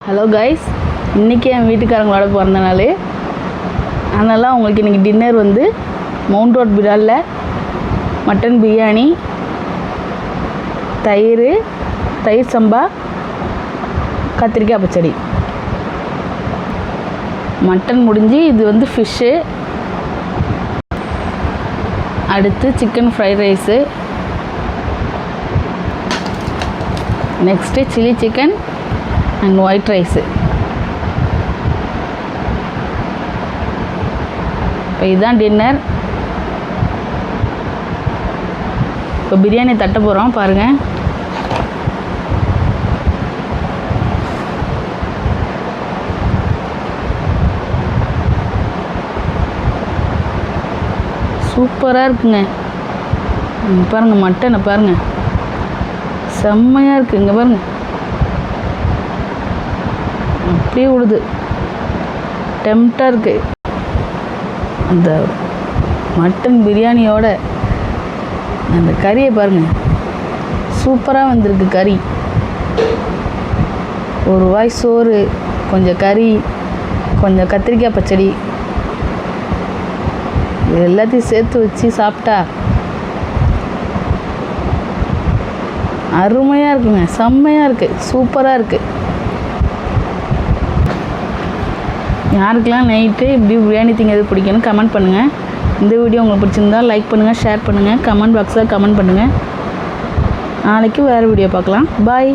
Hello guys, இன்றைக்கி என் வீட்டுக்காரங்களோட பிறந்த நாள். அதனால் அவங்களுக்கு இன்றைக்கி டின்னர் வந்து மவுண்ட் ரோட் பிராலில் மட்டன் பிரியாணி, தயிர் சம்பா, கத்திரிக்காய் பச்சடி. மட்டன் முடிஞ்சு இது வந்து ஃபிஷ்ஷு. அடுத்து chicken fried rice, next chilli chicken and white rice. இப்போ இதுதான் டின்னர். இப்போ பிரியாணி தட்ட போகிறோம், பாருங்கள். சூப்பராக இருக்குங்க. பாருங்கள், மட்டனை பாருங்கள், செம்மையாக இருக்குது. இங்கே பாருங்கள், அப்படியே விடுது, டெம்ப்டாக இருக்குது. அந்த மட்டன் பிரியாணியோட அந்த கறியை பாருங்கள், சூப்பராக வந்திருக்கு கறி. ஒரு வாய் சோறு, கொஞ்சம் கறி, கொஞ்சம் கத்திரிக்காய் பச்சடி, இது எல்லாத்தையும் சேர்த்து வச்சு சாப்பிட்டா அருமையாக இருக்குங்க, செம்மையாக இருக்குது, சூப்பராக இருக்குது. யாருக்கெல்லாம் நைட்டு இப்படி பிரியாணி திங்கிறது பிடிக்குன்னு கமெண்ட் பண்ணுங்கள். இந்த வீடியோ உங்களுக்கு பிடிச்சிருந்தா லைக் பண்ணுங்கள், ஷேர் பண்ணுங்கள், கமெண்ட் பாக்ஸில் கமெண்ட் பண்ணுங்கள். நாளைக்கு வேறு வீடியோ பார்க்கலாம். பாய்.